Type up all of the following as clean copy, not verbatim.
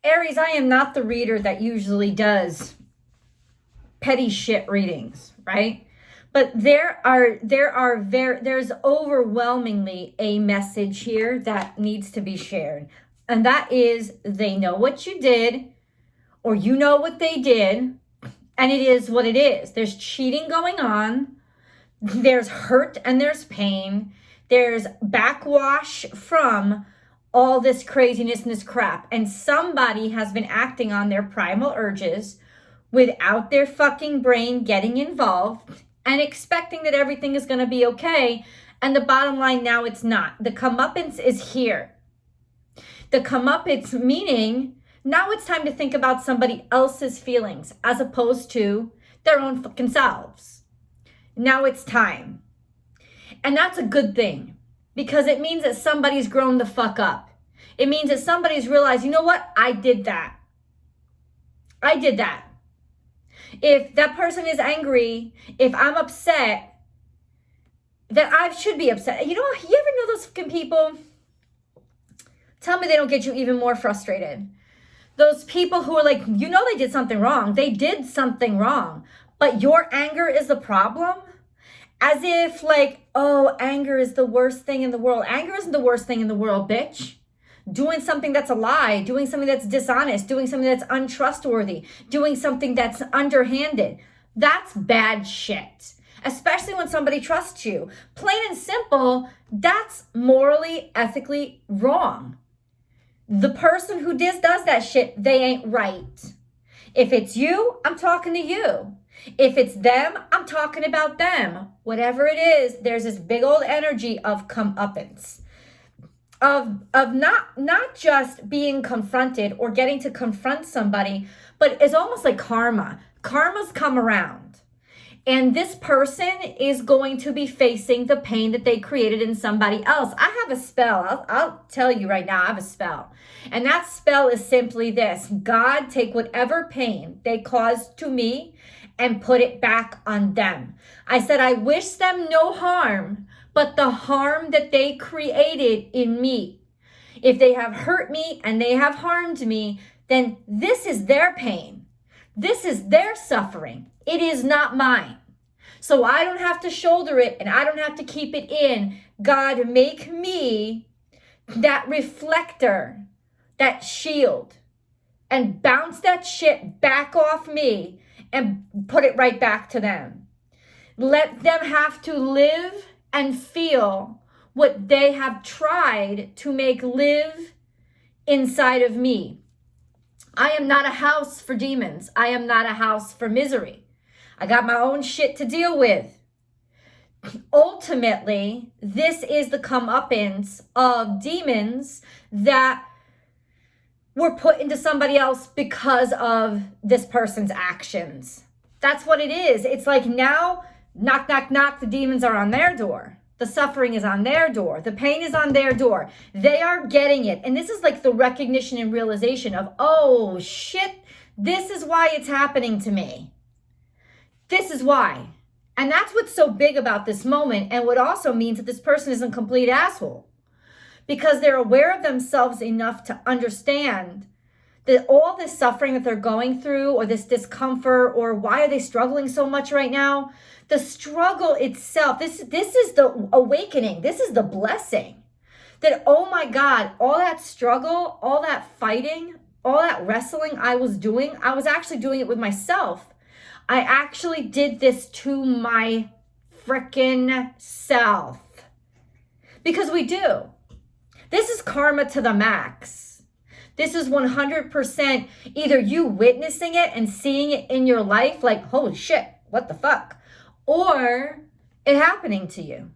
Aries, I am not the reader that usually does petty shit readings, right? But there's overwhelmingly a message here that needs to be shared. And that is, they know what you did, or you know what they did, and it is what it is. There's cheating going on. There's hurt and there's pain. There's backwash from all this craziness and this crap. And somebody has been acting on their primal urges without their fucking brain getting involved and expecting that everything is going to be okay. And the bottom line, now it's not. The comeuppance is here. The comeuppance meaning now it's time to think about somebody else's feelings as opposed to their own fucking selves. Now it's time. And that's a good thing because it means that somebody's grown the fuck up. It means that somebody's realized, you know what? I did that. I did that. If that person is angry, if I'm upset, then I should be upset. You know, you ever know those fucking people? Tell me they don't get you even more frustrated. Those people who are like, you know, they did something wrong. They did something wrong, but your anger is the problem. As if like, oh, anger is the worst thing in the world. Anger isn't the worst thing in the world, bitch. Doing something that's a lie, doing something that's dishonest, doing something that's untrustworthy, doing something that's underhanded. That's bad shit. Especially when somebody trusts you. Plain and simple, that's morally, ethically wrong. The person who does that shit, they ain't right. If it's you, I'm talking to you. If it's them, I'm talking about them. Whatever it is, there's this big old energy of comeuppance. Of not just being confronted or getting to confront somebody, but it's almost like karma. Karma's come around. And this person is going to be facing the pain that they created in somebody else. I have a spell. I'll tell you right now, I have a spell. And that spell is simply this. God, take whatever pain they caused to me and put it back on them. I said, I wish them no harm, but the harm that they created in me. If they have hurt me and they have harmed me, then this is their pain. This is their suffering. It is not mine. So I don't have to shoulder it and I don't have to keep it in. God, make me that reflector, that shield, and bounce that shit back off me and put it right back to them. Let them have to live and feel what they have tried to make live inside of me. I am not a house for demons. I am not a house for misery. I got my own shit to deal with. Ultimately, this is the comeuppance of demons that were put into somebody else because of this person's actions. That's what it is. It's like now, knock, knock, knock, the demons are on their door. The suffering is on their door. The pain is on their door. They are getting it. And this is like the recognition and realization of, oh shit, this is why it's happening to me. This is why. And that's what's so big about this moment, and what also means that this person isn't a complete asshole. Because they're aware of themselves enough to understand that all this suffering that they're going through, or this discomfort, or why are they struggling so much right now? The struggle itself, this is the awakening. This is the blessing. That, oh my God, all that struggle, all that fighting, all that wrestling I was doing, I was actually doing it with myself. I actually did this to my frickin' self. Because we do. This is karma to the max. This is 100% either you witnessing it and seeing it in your life, like, holy shit, what the fuck? Or it happening to you.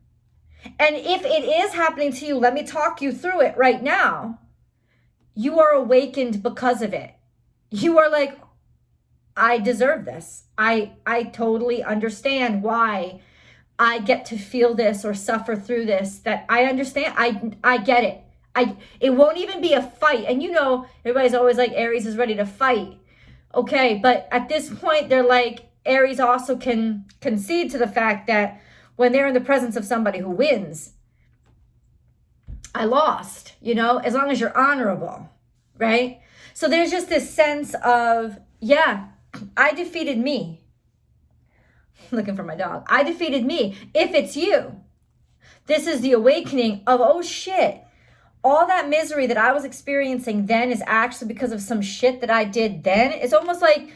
And if it is happening to you, let me talk you through it right now. You are awakened because of it. You are like, I deserve this. I totally understand why I get to feel this or suffer through this. That I understand. I get it. It won't even be a fight. And you know, everybody's always like, Aries is ready to fight. Okay, but at this point, they're like, Aries also can concede to the fact that when they're in the presence of somebody who wins, I lost, you know, as long as you're honorable, right? So there's just this sense of, yeah, I defeated me. Looking for my dog. I defeated me. If it's you, this is the awakening of, oh shit, all that misery that I was experiencing then is actually because of some shit that I did then. It's almost like,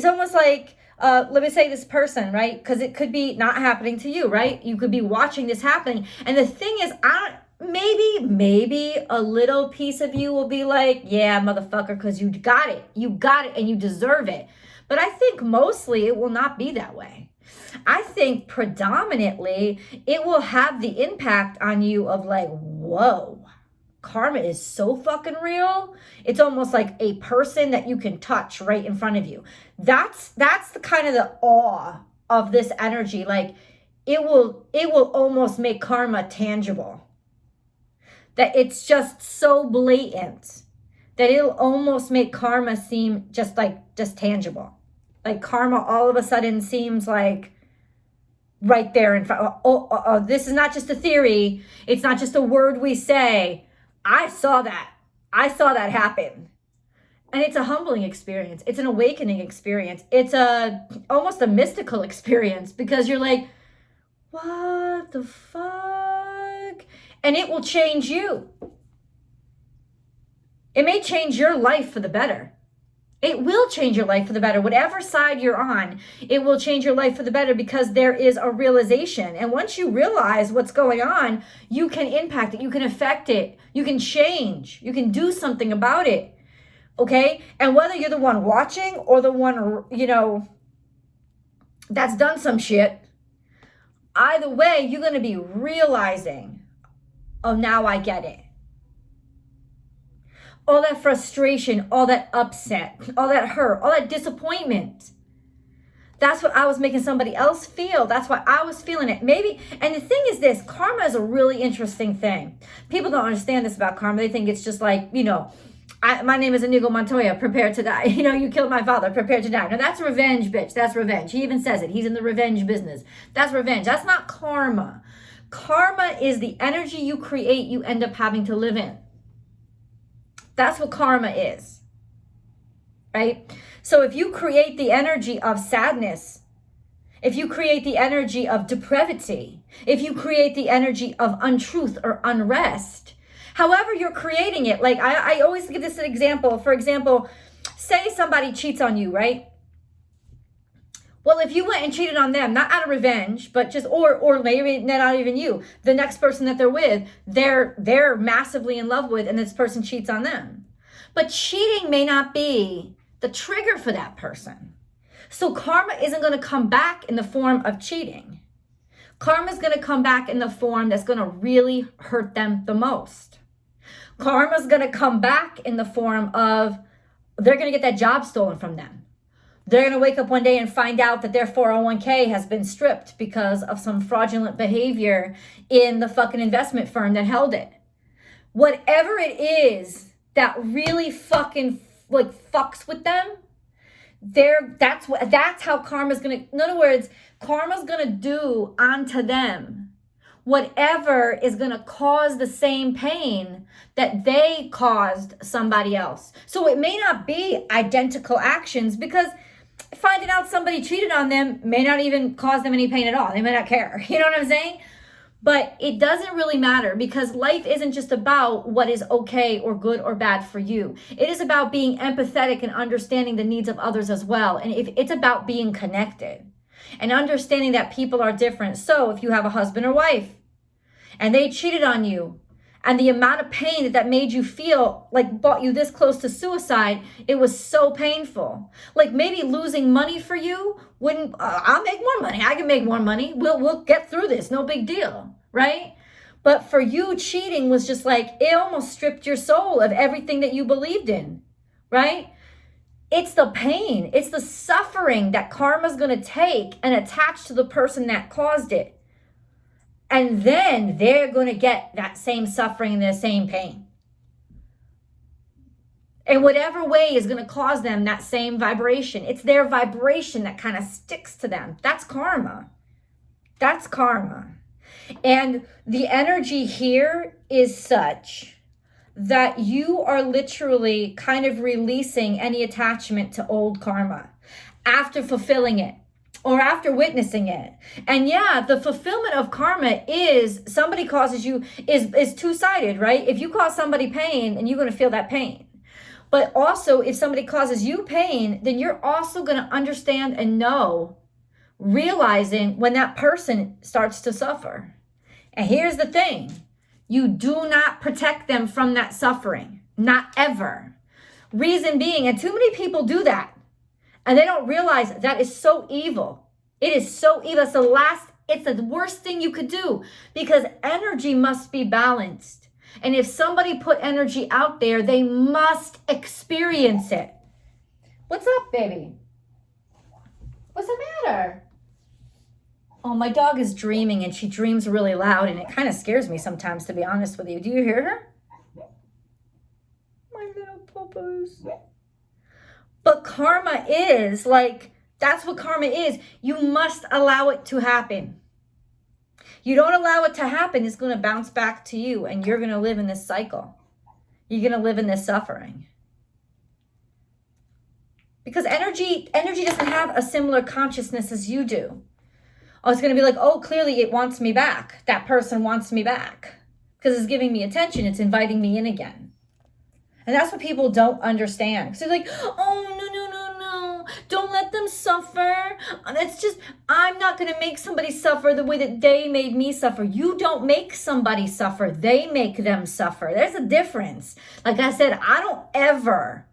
let me say this person, right? Because it could be not happening to you, right? You could be watching this happening. And the thing is, maybe a little piece of you will be like, yeah, motherfucker, because you got it. You got it and you deserve it. But I think mostly it will not be that way. I think predominantly it will have the impact on you of like, whoa, karma is so fucking real. It's almost like a person that you can touch right in front of you. That's the kind of the awe of this energy. Like it will almost make karma tangible. That it's just so blatant that it'll almost make karma seem just tangible. Like karma all of a sudden seems like right there in front. Oh, this is not just a theory. It's not just a word we say. I saw that happen. And it's a humbling experience. It's an awakening experience. It's almost a mystical experience because you're like, what the fuck? And it will change you. It may change your life for the better. It will change your life for the better. Whatever side you're on, it will change your life for the better because there is a realization. And once you realize what's going on, you can impact it. You can affect it. You can change. You can do something about it. Okay? And whether you're the one watching or the one, that's done some shit, either way, you're going to be realizing, oh, now I get it. All that frustration, all that upset, all that hurt, all that disappointment. That's what I was making somebody else feel. That's why I was feeling it. Maybe, and the thing is this, karma is a really interesting thing. People don't understand this about karma. They think it's just like, my name is Inigo Montoya, prepare to die. You killed my father, prepare to die. No, that's revenge, bitch. That's revenge. He even says it. He's in the revenge business. That's revenge. That's not karma. Karma is the energy you create, you end up having to live in. That's what karma is, right? So if you create the energy of sadness, if you create the energy of depravity, if you create the energy of untruth or unrest, however you're creating it, like I always give this an example. For example, say somebody cheats on you, right? Well, if you went and cheated on them, not out of revenge, but just, or maybe not even you, the next person that they're with, they're massively in love with, and this person cheats on them. But cheating may not be the trigger for that person. So karma isn't going to come back in the form of cheating. Karma is going to come back in the form that's going to really hurt them the most. Karma is going to come back in the form of they're going to get that job stolen from them. They're going to wake up one day and find out that their 401k has been stripped because of some fraudulent behavior in the fucking investment firm that held it. Whatever it is that really fucking fucks with them, that's how karma's going to, in other words, karma's going to do onto them whatever is going to cause the same pain that they caused somebody else. So it may not be identical actions because finding out somebody cheated on them may not even cause them any pain at all. They may not care. You know what I'm saying? But it doesn't really matter because life isn't just about what is okay or good or bad for you. It is about being empathetic and understanding the needs of others as well. And if it's about being connected and understanding that people are different. So if you have a husband or wife and they cheated on you, and the amount of pain that made you feel like brought you this close to suicide, it was so painful. Like maybe losing money for you wouldn't, I'll make more money. I can make more money. We'll get through this. No big deal, right? But for you, cheating was just like, it almost stripped your soul of everything that you believed in, right? It's the pain. It's the suffering that karma's going to take and attach to the person that caused it. And then they're going to get that same suffering and the same pain. In whatever way is going to cause them that same vibration. It's their vibration that kind of sticks to them. That's karma. That's karma. And the energy here is such that you are literally kind of releasing any attachment to old karma after fulfilling it or after witnessing it. And yeah, the fulfillment of karma is somebody causes you is two-sided, right? If you cause somebody pain, and you're going to feel that pain. But also, if somebody causes you pain, then you're also going to understand and know, realizing when that person starts to suffer. And here's the thing. You do not protect them from that suffering. Not ever. Reason being, and too many people do that. And they don't realize that is so evil. It is so evil. It's the worst thing you could do, because energy must be balanced. And if somebody put energy out there, they must experience it. What's up, baby? What's the matter? Oh, my dog is dreaming, and she dreams really loud, and it kind of scares me sometimes, to be honest with you. Do you hear her? My little puppers. But karma is like, that's what karma is. You must allow it to happen. You don't allow it to happen, it's going to bounce back to you, and you're going to live in this cycle. You're going to live in this suffering. Because energy doesn't have a similar consciousness as you do. Oh, it's going to be like, oh, clearly it wants me back. That person wants me back because it's giving me attention. It's inviting me in again. And that's what people don't understand. So they're like, oh, no. Don't let them suffer. It's just, I'm not going to make somebody suffer the way that they made me suffer. You don't make somebody suffer. They make them suffer. There's a difference. Like I said, I don't ever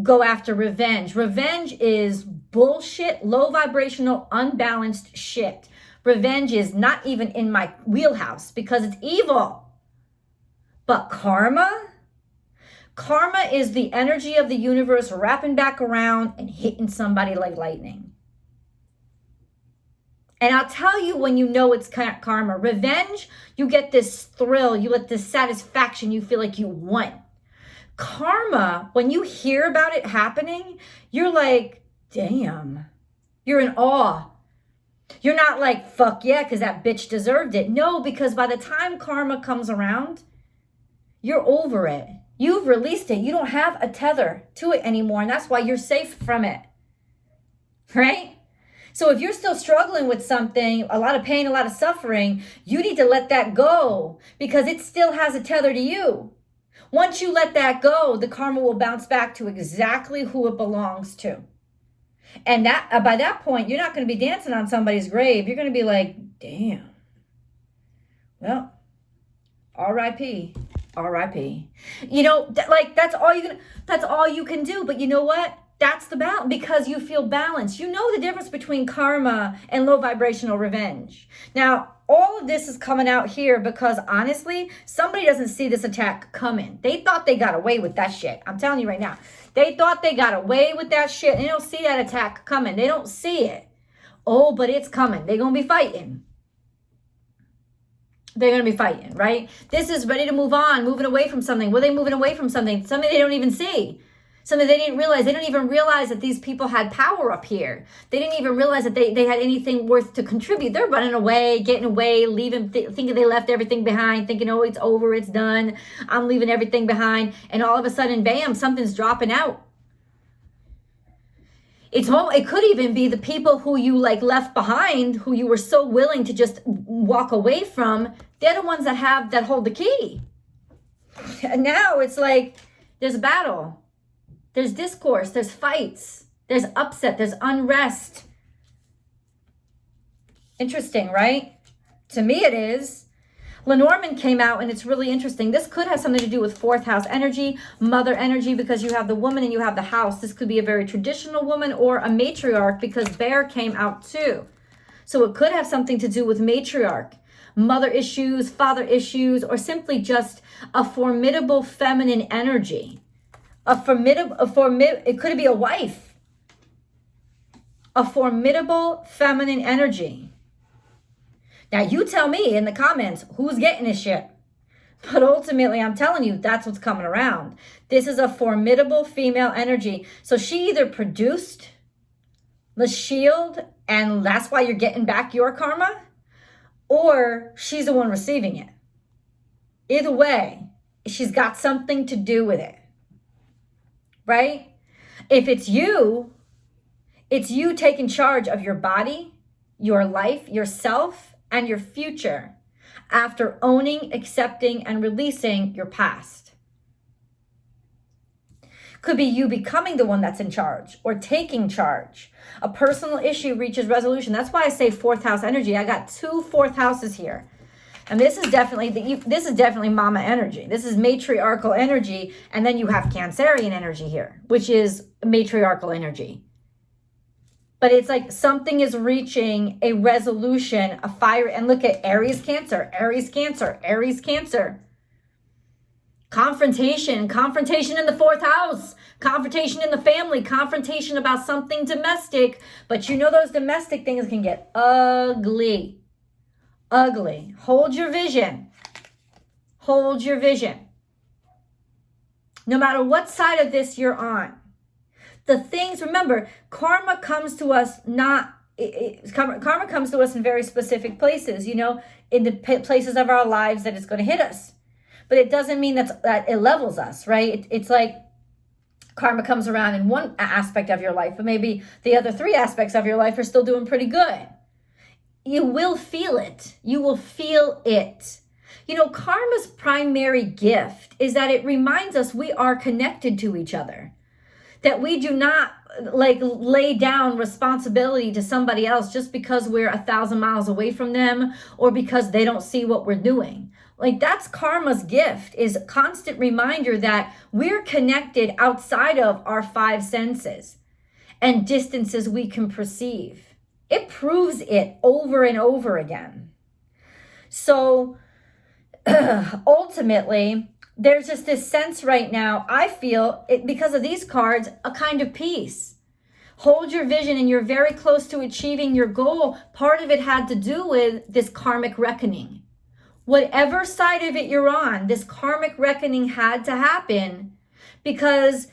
go after revenge. Revenge is bullshit, low vibrational, unbalanced shit. Revenge is not even in my wheelhouse because it's evil. But karma is the energy of the universe wrapping back around and hitting somebody like lightning. And I'll tell you when you know it's karma. Revenge, you get this thrill, you get this satisfaction, you feel like you won. Karma, when you hear about it happening, you're like, damn. You're in awe. You're not like, fuck yeah, because that bitch deserved it. No, because by the time karma comes around, you're over it. You've released it. You don't have a tether to it anymore, and that's why you're safe from it, right? So if you're still struggling with something, a lot of pain, a lot of suffering, you need to let that go because it still has a tether to you. Once you let that go, the karma will bounce back to exactly who it belongs to. And that by that point, you're not going to be dancing on somebody's grave. You're going to be like, damn. Well, R.I.P. R.I.P. You know, that's all you can do. But you know what? That's the balance, because you feel balanced. You know the difference between karma and low vibrational revenge. Now, all of this is coming out here because honestly, somebody doesn't see this attack coming. They thought they got away with that shit. I'm telling you right now. They thought they got away with that shit. They don't see that attack coming. They don't see it. Oh, but it's coming. They're going to be fighting. They're going to be fighting, right? This is ready to move on, moving away from something. Were they moving away from something? Something they don't even see. Something they didn't realize. They don't even realize that these people had power up here. They didn't even realize that they had anything worth to contribute. They're running away, getting away, leaving, thinking they left everything behind, thinking, oh, it's over, it's done. I'm leaving everything behind. And all of a sudden, bam, something's dropping out. It could even be the people who you left behind, who you were so willing to just walk away from. They're the ones that hold the key. And now it's like there's a battle. There's discourse, there's fights, there's upset, there's unrest. Interesting, right? To me it is. Lenormand came out, and it's really interesting. This could have something to do with fourth house energy, mother energy, because you have the woman and you have the house. This could be a very traditional woman or a matriarch, because bear came out too. So it could have something to do with matriarch, mother issues, father issues, or simply just a formidable feminine energy. It could be a wife. A formidable feminine energy. Now, you tell me in the comments who's getting this shit. But ultimately, I'm telling you, that's what's coming around. This is a formidable female energy. So she either produced the shield, and that's why you're getting back your karma, or she's the one receiving it. Either way, she's got something to do with it, right? If it's you taking charge of your body, your life, yourself, and your future after owning, accepting, and releasing your past. Could be you becoming the one that's in charge or taking charge. A personal issue reaches resolution. That's why I say fourth house energy. I got 2 fourth houses here. And this is definitely mama energy. This is matriarchal energy. And then you have Cancerian energy here, which is matriarchal energy. But it's like something is reaching a resolution, a fire. And look at Aries, Cancer, Aries, Cancer, Aries, Cancer. Confrontation in the fourth house, confrontation in the family, confrontation about something domestic. But you know those domestic things can get ugly. Ugly. Hold your vision. Hold your vision. No matter what side of this you're on. The things, remember, karma comes to us karma comes to us in very specific places, you know, in the places of our lives that it's going to hit us. But it doesn't mean that it levels us, right? It's like karma comes around in one aspect of your life, but maybe the other 3 aspects of your life are still doing pretty good. You will feel it. You will feel it. You know, karma's primary gift is that it reminds us we are connected to each other. That we do not like lay down responsibility to somebody else just because we're 1,000 miles away from them or because they don't see what we're doing. Like that's karma's gift, is a constant reminder that we're connected outside of our 5 senses and distances we can perceive. It proves it over and over again. So ultimately, there's just this sense right now, I feel, because of these cards, a kind of peace. Hold your vision and you're very close to achieving your goal. Part of it had to do with this karmic reckoning. Whatever side of it you're on, this karmic reckoning had to happen because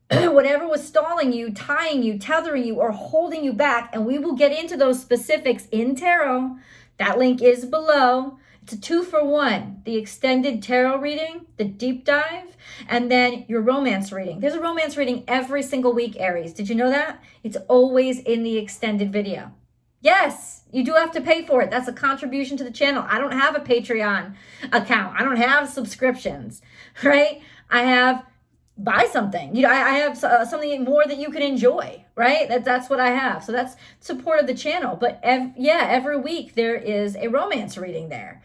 whatever was stalling you, tying you, tethering you, or holding you back, and we will get into those specifics in tarot. That link is below. It's a 2-for-1. The extended tarot reading, the deep dive, and then your romance reading. There's a romance reading every single week, Aries. Did you know that? It's always in the extended video. Yes, you do have to pay for it. That's a contribution to the channel. I don't have a Patreon account. I don't have subscriptions, right? I have buy something. You know, I have something more that you can enjoy, right? That's what I have. So that's support of the channel. But every week there is a romance reading there.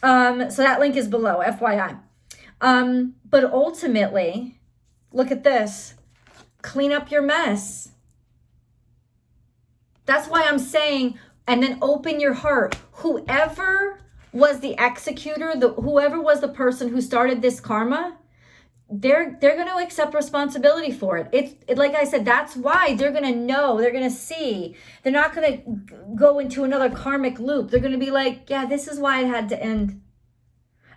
So that link is below, FYI. But ultimately, look at this. Clean up your mess. That's why I'm saying, and then open your heart. Whoever was the executor, whoever was the person who started this karma, they're going to accept responsibility for it. It like I said, that's why they're going to know, they're going to see. They're not going to go into another karmic loop. They're going to be like, yeah, this is why it had to end.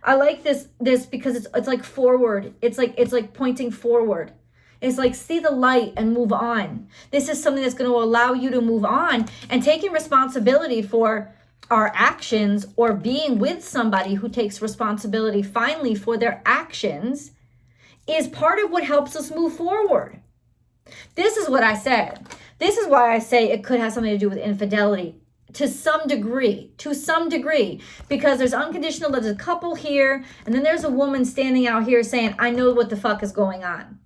I like this because it's like forward. It's like pointing forward. It's like, see the light and move on. This is something that's going to allow you to move on, and taking responsibility for our actions or being with somebody who takes responsibility finally for their actions is part of what helps us move forward. This is what I said. This is why I say it could have something to do with infidelity to some degree, because there's unconditional, there's a couple here, and then there's a woman standing out here saying, I know what the fuck is going on.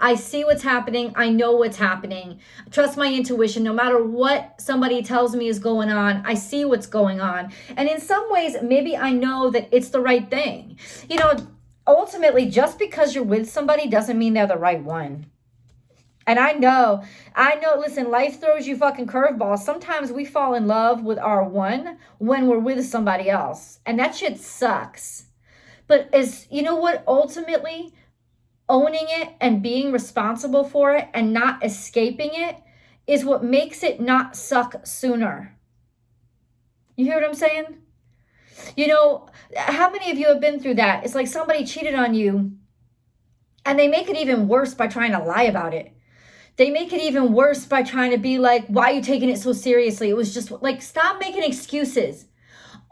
I see what's happening. I know what's happening. Trust my intuition. No matter what somebody tells me is going on, I see what's going on. And in some ways, maybe I know that it's the right thing. You know, ultimately, just because you're with somebody doesn't mean they're the right one. And I know, listen, life throws you fucking curveballs. Sometimes we fall in love with our one when we're with somebody else. And that shit sucks. But you know what, ultimately, owning it and being responsible for it and not escaping it is what makes it not suck sooner. You hear what I'm saying? You know, how many of you have been through that? It's like somebody cheated on you and they make it even worse by trying to lie about it. They make it even worse by trying to be like, why are you taking it so seriously? It was just like, stop making excuses.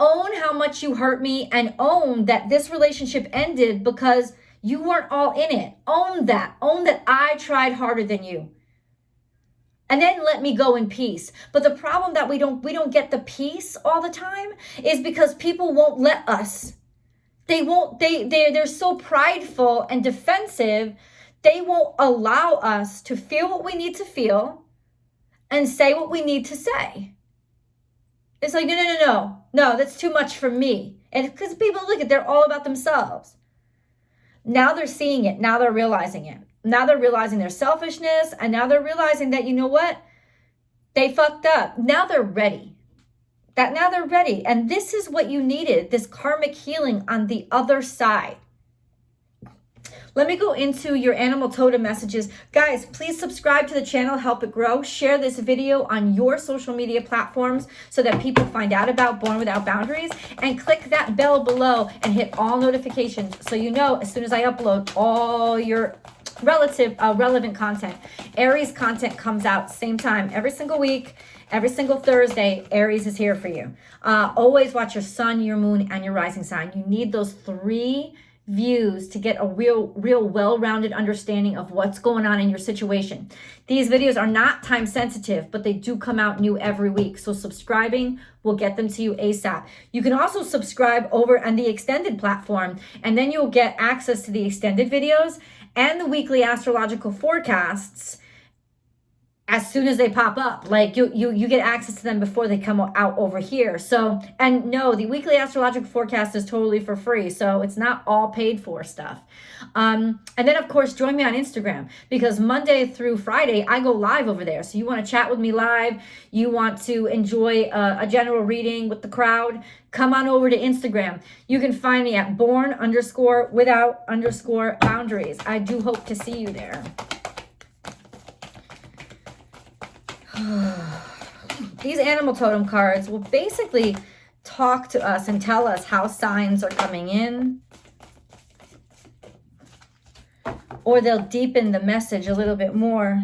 Own how much you hurt me, and own that this relationship ended because you weren't all in it. Own that. Own that I tried harder than you. And then let me go in peace. But the problem that we don't get the peace all the time is because people won't let us. They're so prideful and defensive, they won't allow us to feel what we need to feel and say what we need to say. It's like, no, that's too much for me. And because people look at, they're all about themselves. Now they're seeing it. Now they're realizing it. Now they're realizing their selfishness. And now they're realizing that, you know what? They fucked up. Now they're ready. Now they're ready. And this is what you needed, this karmic healing on the other side. Let me go into your animal totem messages. Guys, please subscribe to the channel, help it grow. Share this video on your social media platforms so that people find out about Born Without Boundaries. And click that bell below and hit all notifications so you know as soon as I upload all your relevant content. Aries content comes out same time every single week. Every single Thursday, Aries is here for you. Always watch your sun, your moon, and your rising sign. You need those 3 views to get a real well-rounded understanding of what's going on in your situation. These videos are not time sensitive, but they do come out new every week. So subscribing will get them to you ASAP. You can also subscribe over on the extended platform, and then you'll get access to the extended videos and the weekly astrological forecasts as soon as they pop up. Like you get access to them before they come out over here. So, and no, the weekly astrological forecast is totally for free. So it's not all paid for stuff. And then of course, join me on Instagram because Monday through Friday, I go live over there. So you want to chat with me live, you want to enjoy a general reading with the crowd, come on over to Instagram. You can find me at born_without_boundaries. I do hope to see you there. These animal totem cards will basically talk to us and tell us how signs are coming in, or they'll deepen the message a little bit more.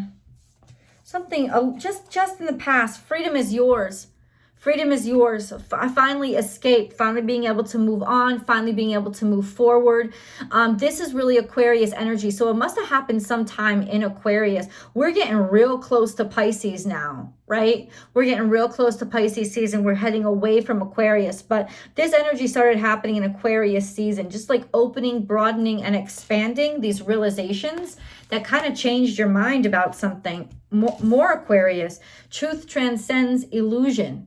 Something just in the past. Freedom is yours. Freedom is yours. I finally escaped, finally being able to move on, finally being able to move forward. This is really Aquarius energy. So it must have happened sometime in Aquarius. We're getting real close to Pisces now, right? We're getting real close to Pisces season. We're heading away from Aquarius. But this energy started happening in Aquarius season, just like opening, broadening, and expanding these realizations that kind of changed your mind about something. More Aquarius. Truth transcends illusion.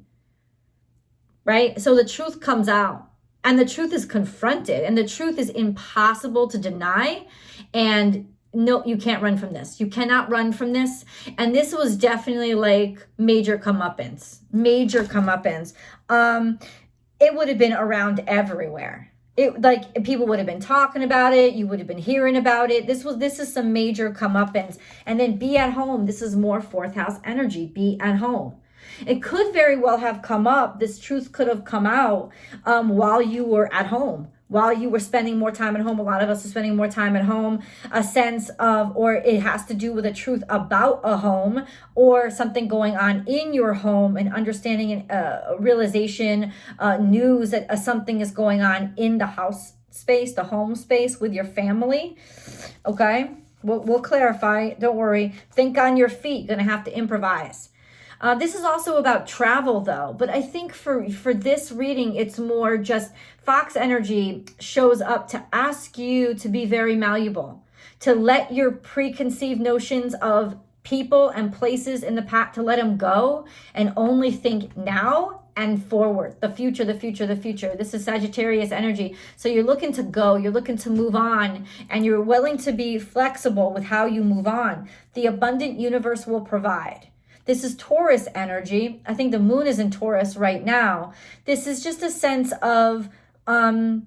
Right? So the truth comes out and the truth is confronted and the truth is impossible to deny. And no, you can't run from this. You cannot run from this. And this was definitely like major comeuppance. It would have been around everywhere. Like people would have been talking about it. You would have been hearing about it. This is some major comeuppance. And then be at home. This is more 4th house energy. Be at home. It could very well have come up. This truth could have come out while you were at home, while you were spending more time at home. A lot of us are spending more time at home, a sense of, or it has to do with a truth about a home or something going on in your home and understanding and realization, news that something is going on in the house space, the home space with your family. Okay, we'll clarify. Don't worry. Think on your feet. Gonna have to improvise. This is also about travel though, but I think for this reading, it's more just Fox energy shows up to ask you to be very malleable, to let your preconceived notions of people and places in the past, to let them go and only think now and forward, the future. This is Sagittarius energy. So you're looking to go, you're looking to move on, and you're willing to be flexible with how you move on. The abundant universe will provide. This is Taurus energy. I think the moon is in Taurus right now. This is just a sense of, don't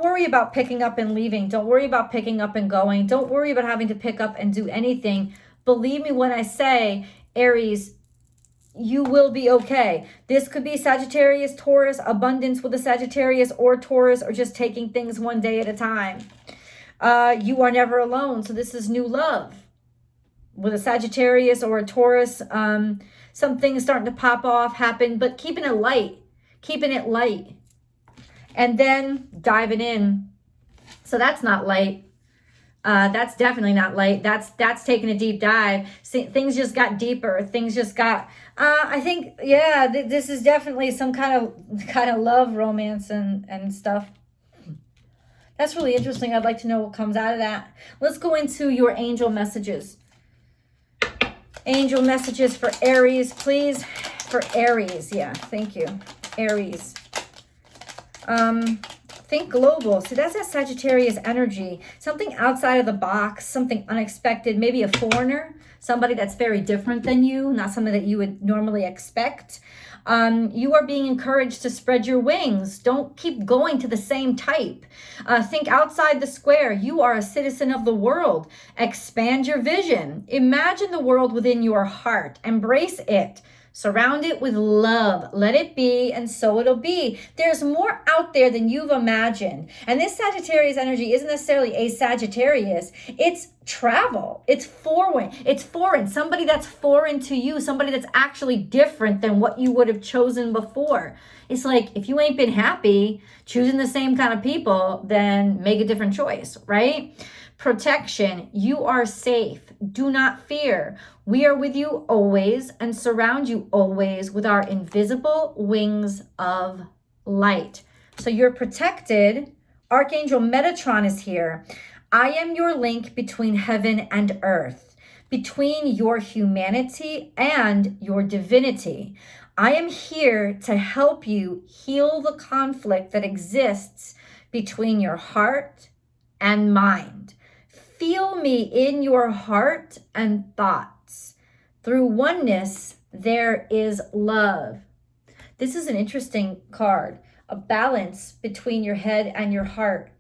worry about picking up and leaving. Don't worry about picking up and going. Don't worry about having to pick up and do anything. Believe me when I say, Aries, you will be okay. This could be Sagittarius, Taurus, abundance with a Sagittarius or Taurus, or just taking things one day at a time. You are never alone. So this is new love. With a Sagittarius or a Taurus, some things starting to pop off, happen, but keeping it light. keeping it light, and then diving in. So that's not light. That's definitely not light. That's taking a deep dive. See, things just got deeper. Things just got, I think, yeah, this is definitely some kind of love, romance, and stuff. That's really interesting. I'd like to know what comes out of that. Let's go into your angel messages. Angel messages for Aries, please. For Aries, yeah, thank you. Aries. Think global. See, that's that Sagittarius energy. Something outside of the box, something unexpected, maybe a foreigner, somebody that's very different than you, not something that you would normally expect. You are being encouraged to spread your wings. Don't keep going to the same type. Think outside the square. You are a citizen of the world. Expand your vision. Imagine the world within your heart. Embrace it. Surround it with love. Let it be, and so it'll be. There's more out there than you've imagined. And this Sagittarius energy isn't necessarily a Sagittarius. It's travel. It's foreign. It's foreign. Somebody that's foreign to you. Somebody that's actually different than what you would have chosen before. It's like, if you ain't been happy choosing the same kind of people, then make a different choice, right? Protection. You are safe. Do not fear. We are with you always and surround you always with our invisible wings of light. So you're protected. Archangel Metatron is here. I am your link between heaven and earth, between your humanity and your divinity. I am here to help you heal the conflict that exists between your heart and mind. Feel me in your heart and thoughts. Through oneness, there is love. This is an interesting card, a balance between your head and your heart.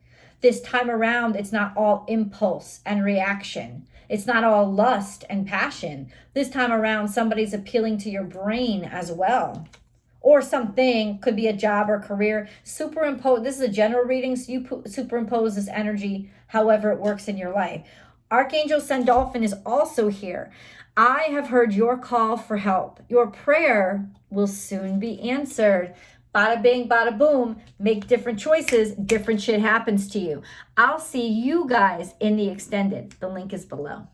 This time around, it's not all impulse and reaction. It's not all lust and passion. This time around, somebody's appealing to your brain as well. Or something, could be a job or career. Superimpose, this is a general reading, so you superimpose this energy however it works in your life. Archangel Sandalphon is also here. I have heard your call for help. Your prayer will soon be answered. Bada bing, bada boom. Make different choices. Different shit happens to you. I'll see you guys in the extended. The link is below.